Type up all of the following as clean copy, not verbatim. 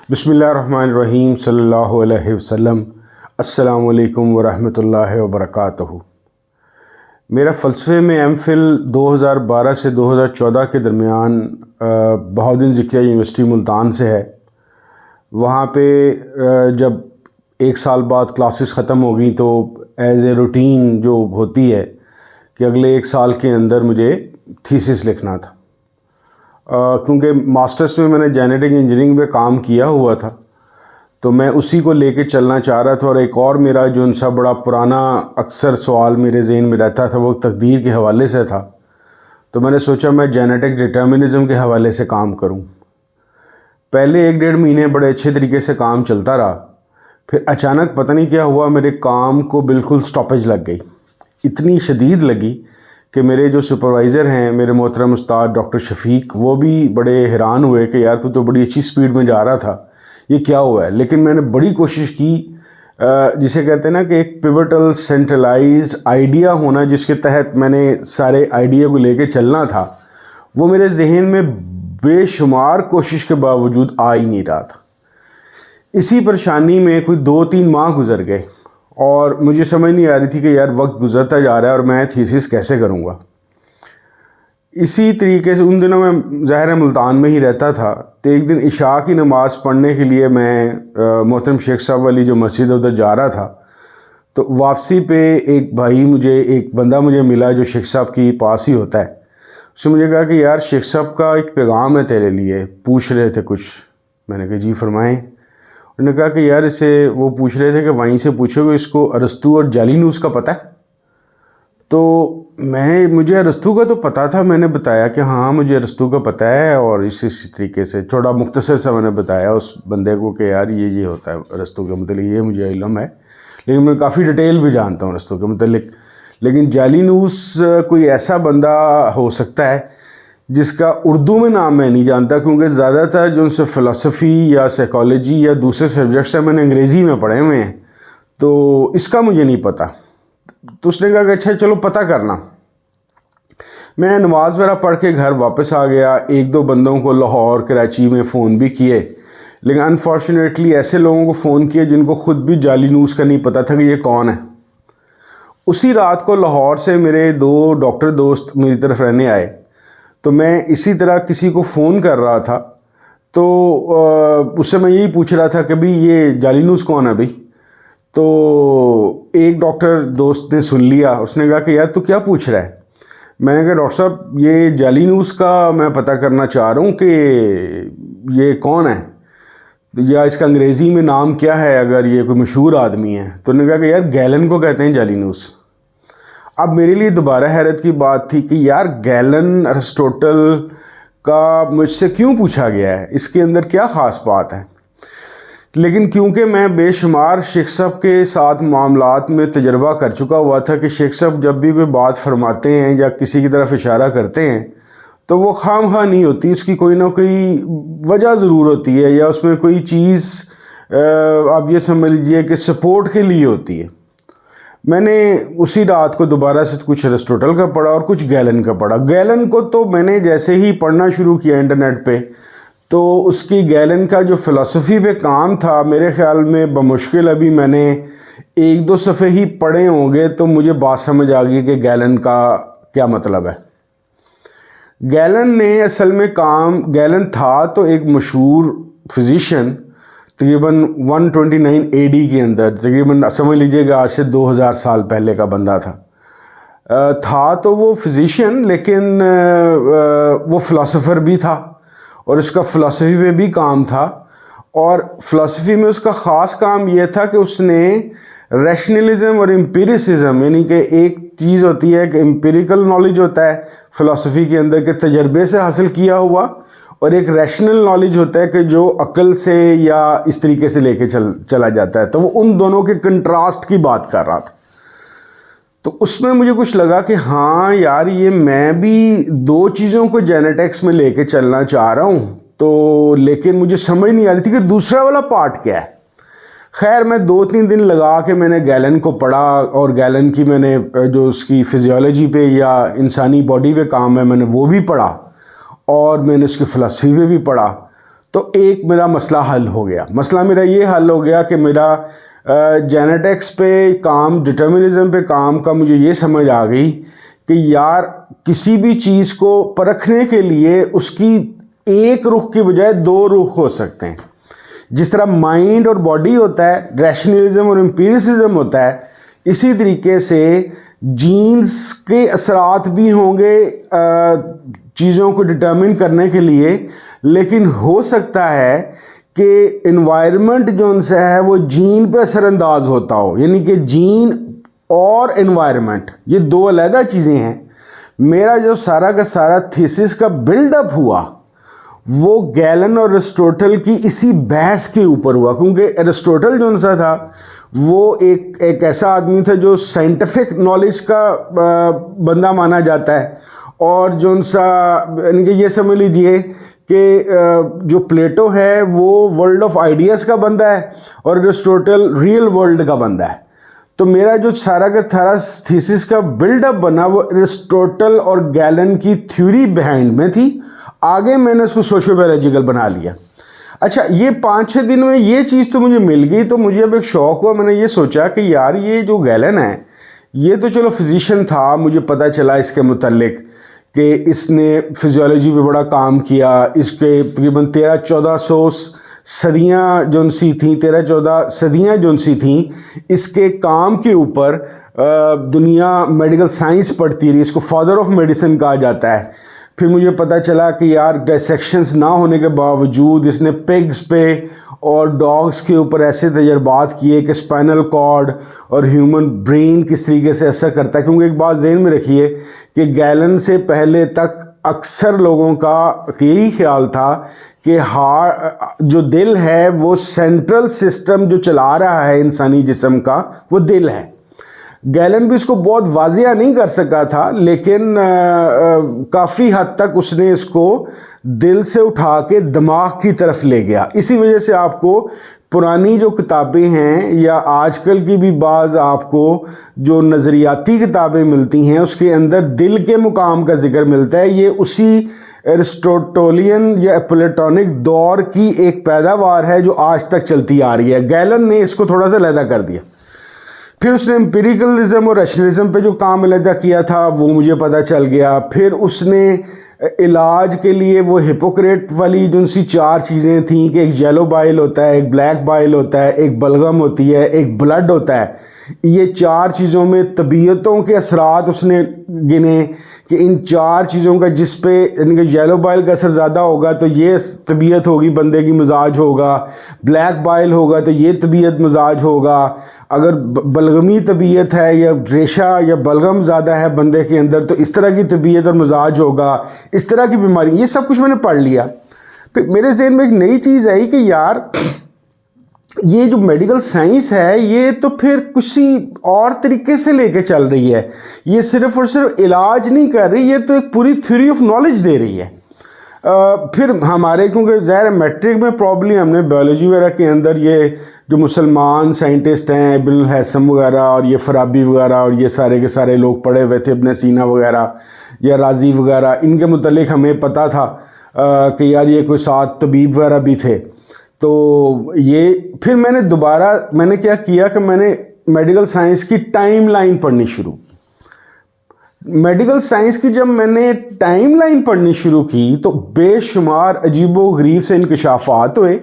بسم اللہ الرحمن الرحیم صلی اللہ علیہ وسلم۔ السلام علیکم ورحمۃ اللہ وبرکاتہ۔ میرا فلسفے میں ایم فل 2012 سے 2014 کے درمیان بہاؤالدین ذکیہ یونیورسٹی ملتان سے ہے۔ وہاں پہ جب ایک سال بعد کلاسز ختم ہو گئیں تو ایز اے روٹین جو ہوتی ہے کہ اگلے ایک سال کے اندر مجھے تھیسس لکھنا تھا، کیونکہ ماسٹرس میں نے جینیٹک انجینئرنگ پہ کام کیا ہوا تھا تو میں اسی کو لے کے چلنا چاہ رہا تھا۔ اور ایک اور میرا جو ان سا بڑا پرانا اکثر سوال میرے ذہن میں رہتا تھا وہ تقدیر کے حوالے سے تھا، تو میں نے سوچا میں جینیٹک ڈٹرمنزم کے حوالے سے کام کروں۔ پہلے 1-1.5 مہینے بڑے اچھے طریقے سے کام چلتا رہا، پھر اچانک پتہ نہیں کیا ہوا، میرے کام کو بالکل سٹاپیج لگ گئی، اتنی شدید لگی کہ میرے جو سپروائزر ہیں میرے محترم استاد ڈاکٹر شفیق، وہ بھی بڑے حیران ہوئے کہ یار تو بڑی اچھی سپیڈ میں جا رہا تھا، یہ کیا ہوا ہے۔ لیکن میں نے بڑی کوشش کی، جسے کہتے ہیں نا کہ ایک پیوٹل سینٹرلائزڈ آئیڈیا ہونا جس کے تحت میں نے سارے آئیڈیا کو لے کے چلنا تھا، وہ میرے ذہن میں بے شمار کوشش کے باوجود آ ہی نہیں رہا تھا۔ اسی پریشانی میں کوئی 2-3 ماہ گزر گئے اور مجھے سمجھ نہیں آ رہی تھی کہ یار وقت گزرتا جا رہا ہے اور میں تھیسس کیسے کروں گا۔ اسی طریقے سے ان دنوں میں ظاہر ملتان میں ہی رہتا تھا، تو ایک دن عشاء کی نماز پڑھنے کے لیے میں محترم شیخ صاحب والی جو مسجد ادھر جا رہا تھا، تو واپسی پہ ایک بندہ مجھے ملا جو شیخ صاحب کی پاس ہی ہوتا ہے۔ اس نے مجھے کہا کہ یار شیخ صاحب کا ایک پیغام ہے تیرے لیے، پوچھ رہے تھے کچھ۔ میں نے کہا جی فرمائیں۔ انہوں نے کہا کہ یار اسے وہ پوچھ رہے تھے کہ وہیں سے پوچھو کہ اس کو ارسطو اور جالینوس کا پتہ ہے۔ تو مجھے ارسطو کا تو پتہ تھا، میں نے بتایا کہ ہاں مجھے ارسطو کا پتہ ہے، اور اسی طریقے سے تھوڑا مختصر سا میں نے بتایا اس بندے کو کہ یار یہ ہوتا ہے ارسطو کا متعلق، یہ مجھے علم ہے، لیکن میں کافی ڈیٹیل بھی جانتا ہوں ارسطو کے متعلق۔ لیکن جالینوس کوئی ایسا بندہ ہو سکتا ہے جس کا اردو میں نام میں نہیں جانتا، کیونکہ زیادہ تر جو ان سے فلسفی یا سائیکالوجی یا دوسرے سبجیکٹس ہیں میں نے انگریزی میں پڑھے ہوئے ہیں، تو اس کا مجھے نہیں پتہ۔ تو اس نے کہا کہ اچھا چلو پتہ کرنا۔ میں نماز وغیرہ پڑھ کے گھر واپس آ گیا، 1-2 بندوں کو لاہور کراچی میں فون بھی کیے، لیکن انفارچونیٹلی ایسے لوگوں کو فون کیے جن کو خود بھی جالینوس کا نہیں پتہ تھا کہ یہ کون ہے۔ اسی رات کو لاہور سے میرے 2 ڈاکٹر دوست میری طرف رہنے آئے، تو میں اسی طرح کسی کو فون کر رہا تھا، تو اس سے میں یہی پوچھ رہا تھا کہ بھئی یہ جالینوس کون ہے بھئی۔ تو ایک ڈاکٹر دوست نے سن لیا، اس نے کہا کہ یار تو کیا پوچھ رہا ہے۔ میں نے کہا ڈاکٹر صاحب یہ جالینوس کا میں پتہ کرنا چاہ رہا ہوں کہ یہ کون ہے، یا اس کا انگریزی میں نام کیا ہے اگر یہ کوئی مشہور آدمی ہے۔ تو انہوں نے کہا کہ یار گیلن کو کہتے ہیں جالینوس۔ اب میرے لیے دوبارہ حیرت کی بات تھی کہ یار گیلن ارسطوٹل کا مجھ سے کیوں پوچھا گیا ہے، اس کے اندر کیا خاص بات ہے۔ لیکن کیونکہ میں بے شمار شیخ صاحب کے ساتھ معاملات میں تجربہ کر چکا ہوا تھا کہ شیخ صاحب جب بھی کوئی بات فرماتے ہیں یا کسی کی طرف اشارہ کرتے ہیں تو وہ خام خواہ نہیں ہوتی، اس کی کوئی نہ کوئی وجہ ضرور ہوتی ہے، یا اس میں کوئی چیز آپ یہ سمجھ لیجئے کہ سپورٹ کے لیے ہوتی ہے۔ میں نے اسی رات کو دوبارہ سے کچھ ارسطوٹل کا پڑھا اور کچھ گیلن کا پڑھا۔ گیلن کو تو میں نے جیسے ہی پڑھنا شروع کیا انٹرنیٹ پہ، تو اس کی گیلن کا جو فلسفی پہ کام تھا میرے خیال میں بمشکل ابھی میں نے 1-2 صفحے ہی پڑھے ہوں گے تو مجھے بات سمجھ آ گئی کہ گیلن کا کیا مطلب ہے۔ گیلن نے اصل میں گیلن تھا تو ایک مشہور فزیشین، تقریباً 129 AD کے اندر، تقریباً سمجھ لیجئے کہ آج سے 2000 سال پہلے کا بندہ تھا تو وہ فزیشین، لیکن وہ فلاسفر بھی تھا اور اس کا فلسفی پہ بھی کام تھا، اور فلسفی میں اس کا خاص کام یہ تھا کہ اس نے ریشنلزم اور امپیریسزم، یعنی کہ ایک چیز ہوتی ہے کہ امپیریکل نالج ہوتا ہے فلسفی کے اندر کہ تجربے سے حاصل کیا ہوا، اور ایک ریشنل نالج ہوتا ہے کہ جو عقل سے یا اس طریقے سے لے کے چلا جاتا ہے، تو وہ ان دونوں کے کنٹراسٹ کی بات کر رہا تھا۔ تو اس میں مجھے کچھ لگا کہ ہاں یار یہ میں بھی 2 چیزوں کو جینیٹکس میں لے کے چلنا چاہ رہا ہوں، تو لیکن مجھے سمجھ نہیں آ رہی تھی کہ دوسرا والا پارٹ کیا ہے۔ خیر میں 2-3 دن لگا کے میں نے گیلن کو پڑھا، اور گیلن کی میں نے جو اس کی فزیولوجی پہ یا انسانی باڈی پہ کام ہے میں نے وہ بھی پڑھا، اور میں نے اس کی فلسفی پہ بھی پڑھا۔ تو ایک میرا مسئلہ حل ہو گیا. مسئلہ میرا یہ حل ہو گیا کہ میرا جینیٹکس پہ کام، ڈٹرمنزم پہ کام کا مجھے یہ سمجھ آ گئی کہ یار کسی بھی چیز کو پرکھنے کے لیے اس کی ایک رخ کی بجائے دو رخ ہو سکتے ہیں. جس طرح مائنڈ اور باڈی ہوتا ہے، ریشنلزم اور امپیریسزم ہوتا ہے، اسی طریقے سے جینز کے اثرات بھی ہوں گے چیزوں کو ڈٹرمن کرنے کے لیے، لیکن ہو سکتا ہے کہ انوائرمنٹ جو ان سے ہے وہ جین پہ اثر انداز ہوتا ہو. یعنی کہ جین اور انوائرمنٹ یہ دو علیحدہ چیزیں ہیں. میرا جو سارا کا سارا تھیسس کا بلڈ اپ ہوا وہ گیلن اور ارسطوٹل کی اسی بحث کے اوپر ہوا، کیونکہ ارسطوٹل جو ان سا تھا وہ ایک ایسا آدمی تھا جو سائنٹیفک نالج کا بندہ مانا جاتا ہے، اور جو ان سا یعنی کہ یہ سمجھ لیجئے کہ جو پلیٹو ہے وہ ورلڈ آف آئیڈیاز کا بندہ ہے اور ارسطوٹل ریئل ورلڈ کا بندہ ہے. تو میرا جو سارا کا سارا تھیسس کا بلڈ اپ بنا وہ ارسطوٹل اور گیلن کی تھیوری بیہائنڈ میں تھی. آگے میں نے اس کو سوشو بایولوجیکل بنا لیا. اچھا، یہ 5-6 دن میں یہ چیز تو مجھے مل گئی، تو مجھے اب ایک شوق ہوا. میں نے یہ سوچا کہ یار یہ جو گیلن ہے یہ تو چلو فزیشین تھا، مجھے پتہ چلا اس کے متعلق کہ اس نے فزیولوجی پہ بڑا کام کیا. اس کے تقریباً 1300-1400 صدیاں جو ان سی تھیں، 13-14 صدیاں جو ان سی تھیں، اس کے کام کے اوپر دنیا میڈیکل سائنس پڑھتی رہی. اس کو فادر آف میڈیسن کہا جاتا ہے. پھر مجھے پتہ چلا کہ یار ڈائسیکشنز نہ ہونے کے باوجود اس نے پگز پہ اور ڈاگز کے اوپر ایسے تجربات کیے کہ اسپائنل کارڈ اور ہیومن برین کس طریقے سے اثر کرتا ہے. کیونکہ ایک بات ذہن میں رکھیے کہ گیلن سے پہلے تک اکثر لوگوں کا یہی خیال تھا کہ جو دل ہے وہ سینٹرل سسٹم جو چلا رہا ہے انسانی جسم کا وہ دل ہے. گیلن بھی اس کو بہت واضح نہیں کر سکا تھا، لیکن کافی حد تک اس نے اس کو دل سے اٹھا کے دماغ کی طرف لے گیا. اسی وجہ سے آپ کو پرانی جو کتابیں ہیں یا آج کل کی بھی بعض آپ کو جو نظریاتی کتابیں ملتی ہیں اس کے اندر دل کے مقام کا ذکر ملتا ہے. یہ اسی ارسطوٹولین یا پلیٹونک دور کی ایک پیداوار ہے جو آج تک چلتی آ رہی ہے. گیلن نے اس کو تھوڑا سا علیحدہ کر دیا. پھر اس نے امپیریکلزم اور ریشنلزم پہ جو کام علیحدہ کیا تھا وہ مجھے پتہ چل گیا. پھر اس نے علاج کے لیے وہ ہپوکریٹ والی جو ان سی 4 چیزیں تھیں کہ ایک یلو بائل ہوتا ہے، ایک بلیک بائل ہوتا ہے، ایک بلغم ہوتی ہے، ایک بلڈ ہوتا ہے. یہ 4 چیزوں میں طبیعتوں کے اثرات اس نے گنے کہ ان 4 چیزوں کا جس پہ یعنی کہ یلو بائل کا اثر زیادہ ہوگا تو یہ طبیعت ہوگی، بندے کی مزاج ہوگا. بلیک بائل ہوگا تو یہ طبیعت مزاج ہوگا. اگر بلغمی طبیعت ہے یا ریشہ یا بلغم زیادہ ہے بندے کے اندر تو اس طرح کی طبیعت اور مزاج ہوگا. اس طرح کی بیماری، یہ سب کچھ میں نے پڑھ لیا. پھر میرے ذہن میں ایک نئی چیز آئی کہ یار یہ جو میڈیکل سائنس ہے یہ تو پھر کسی اور طریقے سے لے کے چل رہی ہے. یہ صرف اور صرف علاج نہیں کر رہی، یہ تو ایک پوری تھیوری آف نالج دے رہی ہے. پھر ہمارے کیونکہ ظاہر میٹرک میں پرابلی ہم نے بایولوجی وغیرہ کے اندر یہ جو مسلمان سائنٹسٹ ہیں ابن الہیثم وغیرہ اور یہ فرابی وغیرہ اور یہ سارے کے سارے لوگ پڑھے ہوئے تھے، ابن سینا وغیرہ یا رازی وغیرہ، ان کے متعلق ہمیں پتہ تھا کہ یار یہ کوئی 7 طبیب وغیرہ بھی تھے. تو یہ پھر میں نے کیا کیا کہ میں نے میڈیکل سائنس کی ٹائم لائن پڑھنی شروع کی. میڈیکل سائنس کی جب میں نے ٹائم لائن پڑھنی شروع کی تو بے شمار عجیب و غریب سے انکشافات ہوئے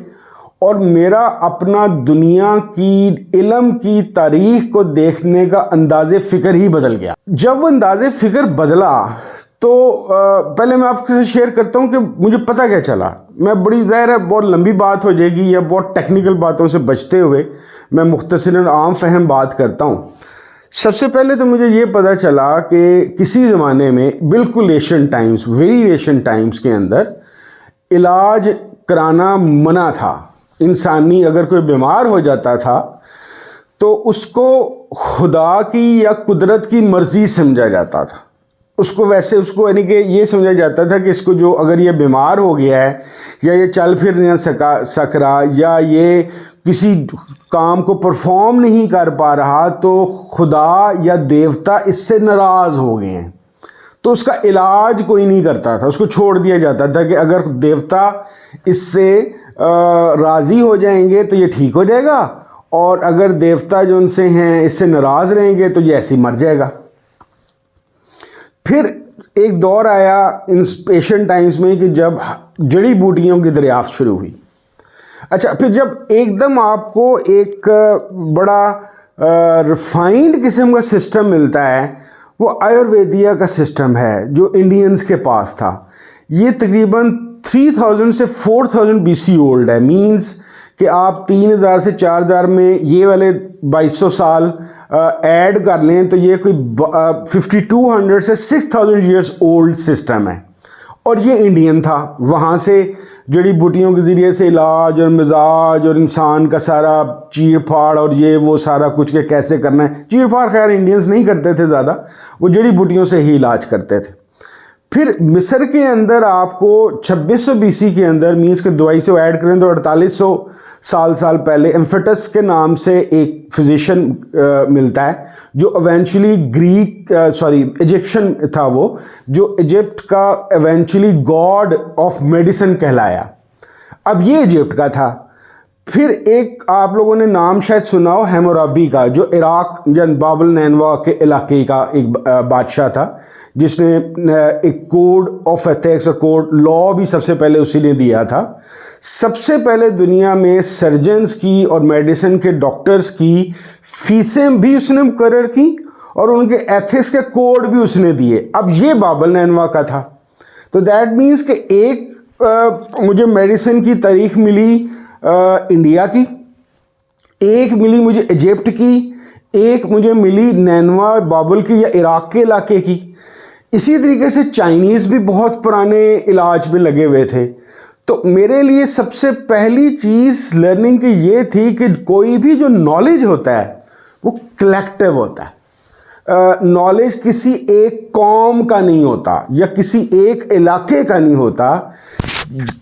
اور میرا اپنا دنیا کی علم کی تاریخ کو دیکھنے کا انداز فکر ہی بدل گیا. جب وہ انداز فکر بدلا تو پہلے میں آپ کے ساتھ شیئر کرتا ہوں کہ مجھے پتہ کیا چلا. میں بڑی ظاہر ہے بہت لمبی بات ہو جائے گی یا بہت ٹیکنیکل باتوں سے بچتے ہوئے میں مختصراً عام فہم بات کرتا ہوں. سب سے پہلے تو مجھے یہ پتہ چلا کہ کسی زمانے میں بالکل Asian Times, very Asian Times کے اندر علاج کرانا منع تھا. انسانی اگر کوئی بیمار ہو جاتا تھا تو اس کو خدا کی یا قدرت کی مرضی سمجھا جاتا تھا. اس کو یعنی کہ یہ سمجھا جاتا تھا کہ اس کو جو اگر یہ بیمار ہو گیا ہے یا یہ چل پھر نہیں سک رہا یا یہ کسی کام کو پرفارم نہیں کر پا رہا تو خدا یا دیوتا اس سے ناراض ہو گئے ہیں. تو اس کا علاج کوئی نہیں کرتا تھا، اس کو چھوڑ دیا جاتا تھا کہ اگر دیوتا اس سے راضی ہو جائیں گے تو یہ ٹھیک ہو جائے گا، اور اگر دیوتا جو ان سے ہیں اس سے ناراض رہیں گے تو یہ ایسے ہی مر جائے گا۔ پھر ایک دور آیا ان ایشین ٹائمز میں کہ جب جڑی بوٹیوں کی دریافت شروع ہوئی۔ اچھا، پھر جب ایک دم آپ کو ایک بڑا ریفائنڈ قسم کا سسٹم ملتا ہے، وہ آیورویدیا کا سسٹم ہے جو انڈینز کے پاس تھا۔ یہ تقریباً 3000 سے 4000 BC اولڈ ہے، مینز کہ آپ 3000 سے 4000 میں یہ والے 2200 سال ایڈ کر لیں تو یہ کوئی 5200 سے 6000 ایئرس اولڈ سسٹم ہے، اور یہ انڈین تھا۔ وہاں سے جڑی بوٹیوں کے ذریعے سے علاج اور مزاج اور انسان کا سارا چیر پھاڑ اور یہ وہ سارا کچھ کہ کیسے کرنا ہے، چیر پھاڑ خیر انڈینز نہیں کرتے تھے زیادہ، وہ جڑی بوٹیوں سے ہی علاج کرتے تھے۔ پھر مصر کے اندر آپ کو 2600 BC کے اندر، مینس کہ 200 ایڈ کریں تو 4800 سال پہلے ایمفیٹس کے نام سے ایک فزیشین ملتا ہے جو ایونچولی ایجپشن تھا، وہ جو ایجپٹ کا ایونچولی گاڈ آف میڈیسن کہلایا۔ اب یہ ایجپٹ کا تھا۔ پھر ایک آپ لوگوں نے نام شاید سنا ہو ہیمورابی کا، جو عراق یا بابل نینوا کے علاقے کا ایک بادشاہ تھا، جس نے ایک کوڈ آف ایتھکس اور کوڈ لا بھی سب سے پہلے اسی نے دیا تھا۔ سب سے پہلے دنیا میں سرجنز کی اور میڈیسن کے ڈاکٹرز کی فیسیں بھی اس نے مقرر کی اور ان کے ایتھکس کے کوڈ بھی اس نے دیے۔ اب یہ بابل نینوا کا تھا، تو دیٹ مینس کہ ایک مجھے میڈیسن کی تاریخ ملی انڈیا کی، ایک ملی مجھے ایجپٹ کی، ایک مجھے ملی نینوا بابل کی یا عراق کے علاقے کی۔ اسی طریقے سے چائنیز بھی بہت پرانے علاج میں لگے ہوئے تھے۔ تو میرے لیے سب سے پہلی چیز لرننگ کی یہ تھی کہ کوئی بھی جو نالج ہوتا ہے وہ کلیکٹیو ہوتا ہے۔ نالج کسی ایک قوم کا نہیں ہوتا یا کسی ایک علاقے کا نہیں ہوتا۔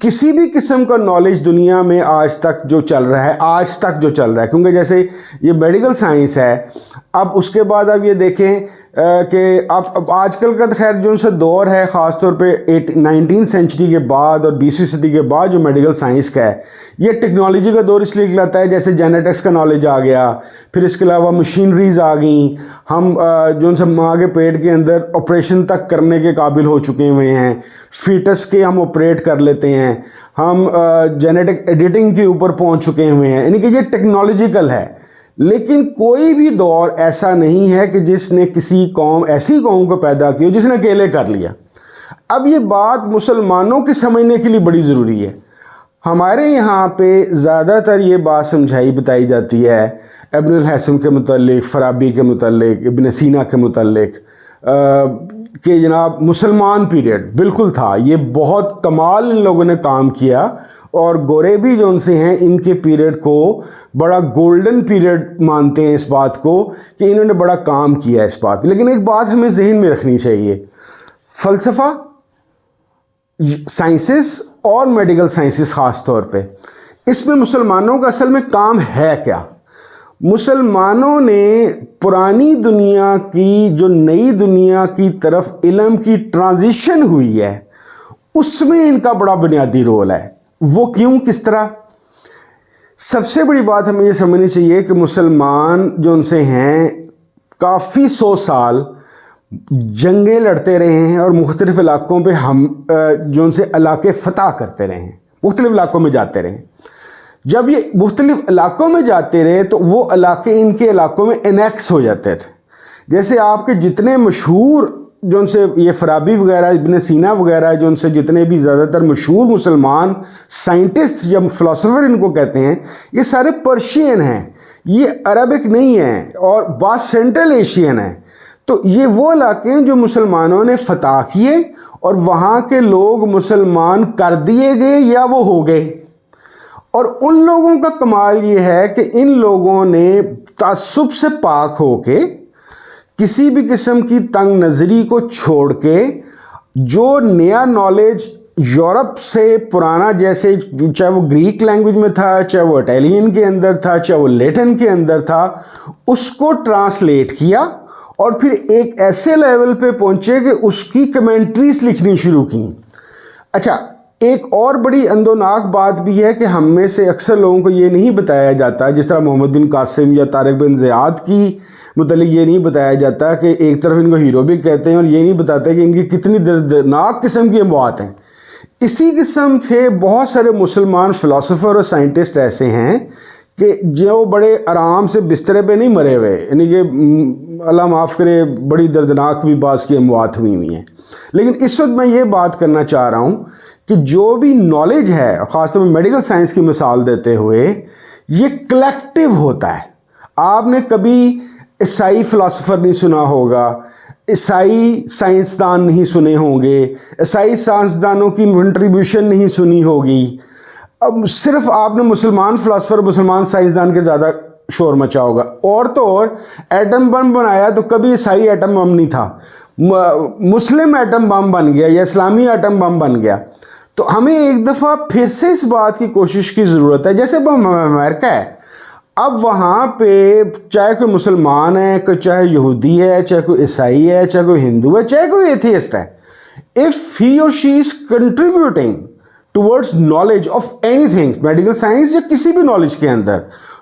کسی بھی قسم کا نالج دنیا میں آج تک جو چل رہا ہے، کیونکہ جیسے یہ میڈیکل سائنس ہے، اب اس کے بعد اب یہ دیکھیں کہ اب آج کل کا خیر جو سا دور ہے، خاص طور پہ 19 سینچری کے بعد اور 20ویں صدی کے بعد جو میڈیکل سائنس کا ہے، یہ ٹیکنالوجی کا دور اس لیے کہلاتا ہے، جیسے جینیٹکس کا نالج آ گیا، پھر اس کے علاوہ مشینریز آ گئیں، ہم جو سا ماں کے پیٹ کے اندر آپریشن تک کرنے کے قابل ہو چکے ہوئے ہیں، فیٹس کے ہم آپریٹ کر لیتے ہیں، ہم جینیٹک ایڈیٹنگ کے اوپر پہنچ چکے ہوئے ہیں، یعنی کہ یہ ٹیکنالوجیکل ہے۔ لیکن کوئی بھی دور ایسا نہیں ہے کہ جس نے ایسی قوم کو پیدا کیا جس نے اکیلے کر لیا۔ اب یہ بات مسلمانوں کی سمجھنے کے لیے بڑی ضروری ہے۔ ہمارے یہاں پہ زیادہ تر یہ بات بتائی جاتی ہے ابن الحسن کے متعلق، فارابی کے متعلق، ابن سینا کے متعلق، کہ جناب مسلمان پیریڈ بالکل تھا، یہ بہت کمال ان لوگوں نے کام کیا، اور گورے بھی جو ان سے ہیں ان کے پیریڈ کو بڑا گولڈن پیریڈ مانتے ہیں اس بات کو کہ انہوں نے بڑا کام کیا ہے اس بات پہ۔ لیکن ایک بات ہمیں ذہن میں رکھنی چاہیے، فلسفہ، سائنسز اور میڈیکل سائنسز خاص طور پہ، اس میں مسلمانوں کا اصل میں کام ہے کیا؟ مسلمانوں نے پرانی دنیا کی جو نئی دنیا کی طرف علم کی ٹرانزیشن ہوئی ہے، اس میں ان کا بڑا بنیادی رول ہے۔ وہ کیوں، کس طرح؟ سب سے بڑی بات ہمیں یہ سمجھنی چاہیے کہ مسلمان جو ان سے ہیں کافی 100 سال جنگیں لڑتے رہے ہیں اور مختلف علاقوں پہ ہم جو ان سے علاقے فتح کرتے رہے ہیں، مختلف علاقوں میں جاتے رہے۔ جب یہ مختلف علاقوں میں جاتے رہے تو وہ علاقے ان کے علاقوں میں انیکس ہو جاتے تھے۔ جیسے آپ کے جتنے مشہور جو ان سے یہ فارابی وغیرہ، ابن سینا وغیرہ، جو ان سے جتنے بھی زیادہ تر مشہور مسلمان سائنٹسٹ یا فلاسفر ان کو کہتے ہیں، یہ سارے پرشین ہیں، یہ عربک نہیں ہیں اور بعض سینٹرل ایشین ہیں۔ تو یہ وہ علاقے ہیں جو مسلمانوں نے فتح کیے اور وہاں کے لوگ مسلمان کر دیے گئے یا وہ ہو گئے۔ اور ان لوگوں کا کمال یہ ہے کہ ان لوگوں نے تعصب سے پاک ہو کے، کسی بھی قسم کی تنگ نظری کو چھوڑ کے، جو نیا نالج یورپ سے پرانا، جیسے چاہے وہ گریک لینگویج میں تھا، چاہے وہ اٹیلین کے اندر تھا، چاہے وہ لیٹن کے اندر تھا، اس کو ٹرانسلیٹ کیا اور پھر ایک ایسے لیول پہ پہنچے کہ اس کی کمنٹریز لکھنی شروع کی۔ اچھا، ایک اور بڑی اندوناک بات بھی ہے کہ ہم میں سے اکثر لوگوں کو یہ نہیں بتایا جاتا، جس طرح محمد بن قاسم یا طارق بن زیاد کی متعلق یہ نہیں بتایا جاتا کہ ایک طرف ان کو ہیرو بھی کہتے ہیں اور یہ نہیں بتاتے کہ ان کی کتنی دردناک قسم کی اموات ہیں۔ اسی قسم کے بہت سارے مسلمان فلاسفر اور سائنٹسٹ ایسے ہیں کہ جو بڑے آرام سے بسترے پہ نہیں مرے ہوئے، یعنی کہ اللہ معاف کرے بڑی دردناک بھی بعض کی اموات ہوئی ہیں۔ لیکن اس وقت میں یہ بات کرنا چاہ رہا ہوں کہ جو بھی نالج ہے، خاص طور پر میڈیکل سائنس کی مثال دیتے ہوئے، یہ کلیکٹیو ہوتا ہے۔ آپ نے کبھی عیسائی فلاسفر نہیں سنا ہوگا، عیسائی سائنسدان نہیں سنے ہوں گے، عیسائی سائنسدانوں کی کنٹریبیوشن نہیں سنی ہوگی۔ اب صرف آپ نے مسلمان فلاسفر، مسلمان سائنسدان کے زیادہ شور مچا ہوگا۔ اور تو اور ایٹم بم بنایا تو کبھی عیسائی ایٹم بم نہیں تھا، مسلم ایٹم بم بن گیا یا اسلامی ایٹم بم بن گیا۔ تو ہمیں ایک دفعہ پھر سے اس بات کی کوشش کی ضرورت ہے، جیسے امریکہ ہے، اب وہاں پہ چاہے کوئی مسلمان ہے، چاہے یہودی ہے، چاہے کوئی عیسائی ہے، چاہے کوئی ہندو ہے، چاہے کوئی ایتھیسٹ ہے، if he or she is contributing towards knowledge of anything، medical science یا کسی بھی نالج کے اندر،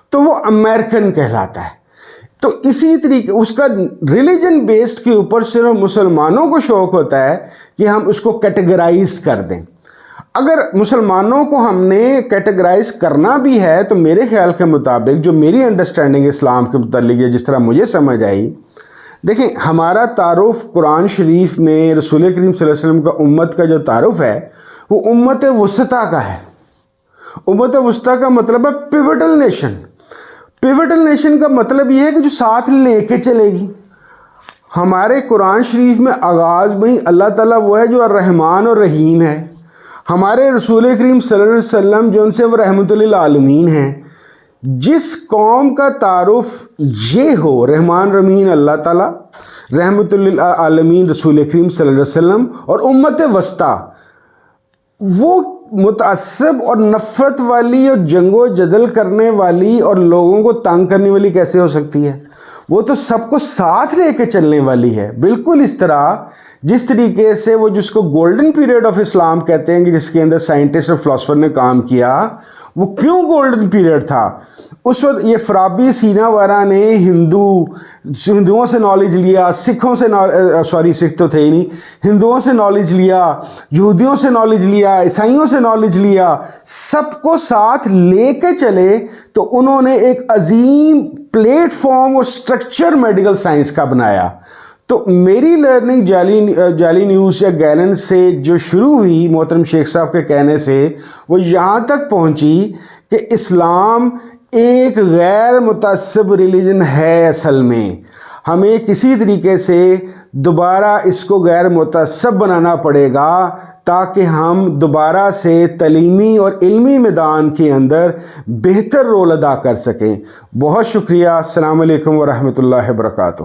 تو وہ امریکن کہلاتا ہے۔ تو اسی طریقے اس کا ریلیجن بیسڈ کے اوپر صرف مسلمانوں کو شوق ہوتا ہے کہ ہم اس کو کیٹیگرائز کر دیں۔ اگر مسلمانوں کو ہم نے کیٹیگرائز کرنا بھی ہے تو میرے خیال کے مطابق، جو میری انڈرسٹینڈنگ اسلام کے متعلق ہے، جس طرح مجھے سمجھ آئی، دیکھیں ہمارا تعارف قرآن شریف میں رسول کریم صلی اللہ علیہ وسلم کا امت کا جو تعارف ہے وہ امت وسطیٰ کا ہے۔ امت وسطیٰ کا مطلب ہے پیوٹل نیشن۔ پیوٹل نیشن کا مطلب یہ ہے کہ جو ساتھ لے کے چلے گی۔ ہمارے قرآن شریف میں آغاز میں ہی اللہ تعالیٰ وہ ہے جو الرحمن اور رحیم ہے۔ ہمارے رسول کریم صلی اللہ علیہ وسلم جو ان سے وہ رحمت للعالمین ہیں۔ جس قوم کا تعارف یہ ہو، رحمان رحیم اللہ تعالیٰ، رحمت للعالمین رسول کریم صلی اللہ علیہ وسلم اور امت وسطیٰ، وہ متعصب اور نفرت والی اور جنگ و جدل کرنے والی اور لوگوں کو تنگ کرنے والی کیسے ہو سکتی ہے؟ وہ تو سب کو ساتھ لے کے چلنے والی ہے۔ بالکل اس طرح جس طریقے سے وہ جس کو گولڈن پیریڈ آف اسلام کہتے ہیں کہ جس کے اندر سائنٹسٹ اور فلاسفر نے کام کیا، وہ کیوں گولڈن پیریڈ تھا؟ اس وقت یہ فرابی سینا وارا نے ہندوؤں سے نالج لیا، سکھوں سے سکھ تو تھے ہی نہیں، ہندوؤں سے نالج لیا، یہودیوں سے نالج لیا، عیسائیوں سے نالج لیا، سب کو ساتھ لے کے چلے تو انہوں نے ایک عظیم پلیٹ فارم اور سٹرکچر میڈیکل سائنس کا بنایا۔ تو میری لرننگ جعلی نیوز یا گیلن سے جو شروع ہوئی محترم شیخ صاحب کے کہنے سے، وہ یہاں تک پہنچی کہ اسلام ایک غیر متعصب ریلیجن ہے۔ اصل میں ہمیں کسی طریقے سے دوبارہ اس کو غیر متعصب بنانا پڑے گا تاکہ ہم دوبارہ سے تعلیمی اور علمی میدان کے اندر بہتر رول ادا کر سکیں۔ بہت شکریہ۔ السلام علیکم ورحمۃ اللہ وبرکاتہ۔